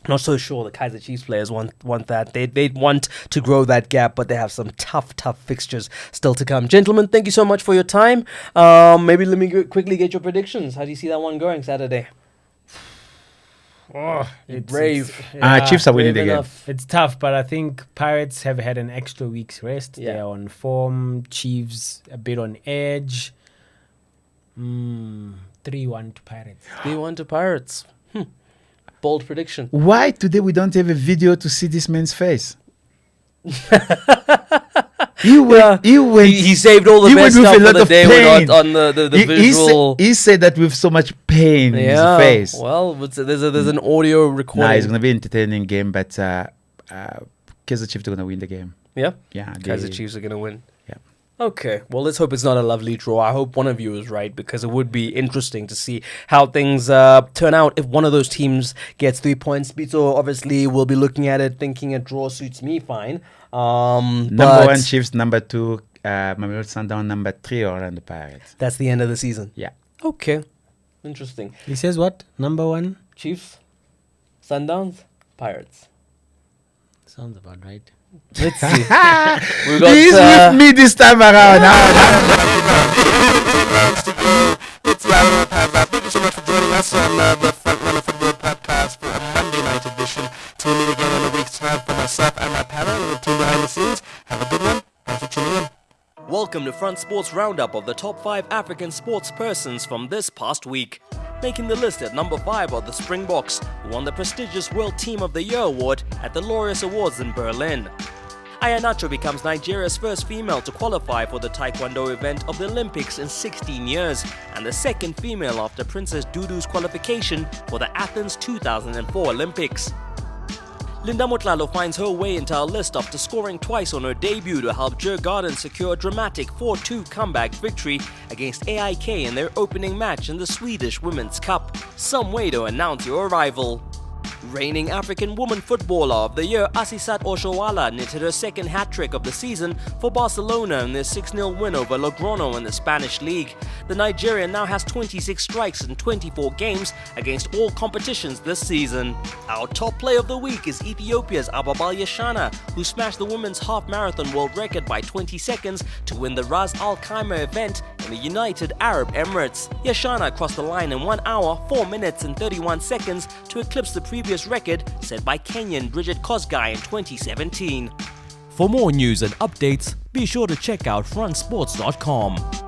Not so sure the Kaizer Chiefs players want that. They'd want to grow that gap, but they have some tough fixtures still to come. Gentlemen, thank you so much for your time. Maybe let me quickly get your predictions. How do you see that one going Saturday? Oh, Brave. Chiefs are winning the Brave game. enough. It's tough, but I think Pirates have had an extra week's rest. Yeah. They're on form. Chiefs a bit on edge. 3-1 to Pirates. 3-1 to Pirates. Bold prediction. Why today we don't have a video to see this man's face? He saved all the best stuff for the day on the visual. He said that with so much pain in his face. Well, there's an audio recording. Nah, it's gonna be an entertaining game, but Kaizer Chiefs are gonna win the game. Yeah? Yeah, Kaizer Chiefs are going to win. Yeah. Okay. Well, let's hope it's not a lovely draw. I hope one of you is right, because it would be interesting to see how things turn out if one of those teams gets 3 points. Bito obviously will be looking at it, thinking a draw suits me fine. Number 1 Chiefs, number 2 Mamelodi Sundowns, number 3 Orlando Pirates. That's the end of the season. Yeah. Okay. Interesting. He says what? Number 1? Chiefs, Sundowns, Pirates. Sounds about right. Let's see. We got, He's with me this time around. It's thank you so much for joining us on the Front Runner Football Podcast for a Monday night edition. Tune in again in a week's time for myself and my panel, the team behind the scenes. Have a good one. Thanks for tuning in. Welcome to Front Sports Roundup of the top 5 African sports persons from this past week. Making the list at number 5 are the Springboks, who won the prestigious World Team of the Year award at the Laureus Awards in Berlin. Ayanacho becomes Nigeria's first female to qualify for the Taekwondo event of the Olympics in 16 years, and the second female after Princess Dudu's qualification for the Athens 2004 Olympics. Linda Motlalo finds her way into our list after scoring twice on her debut to help Djurgården secure a dramatic 4-2 comeback victory against AIK in their opening match in the Swedish Women's Cup. Some way to announce your arrival. Reigning African Woman Footballer of the Year Asisat Oshowala knitted her second hat-trick of the season for Barcelona in their 6-0 win over Logroño in the Spanish League. The Nigerian now has 26 strikes in 24 games against all competitions this season. Our top play of the week is Ethiopia's Ababal Yeshana, who smashed the women's half-marathon world record by 20 seconds to win the Ras Al Khaimah event in the United Arab Emirates. Yeshana crossed the line in 1 hour, 4 minutes and 31 seconds to eclipse the previous record set by Kenyan Bridget Kosgei in 2017. For more news and updates, be sure to check out FRUNsports.com.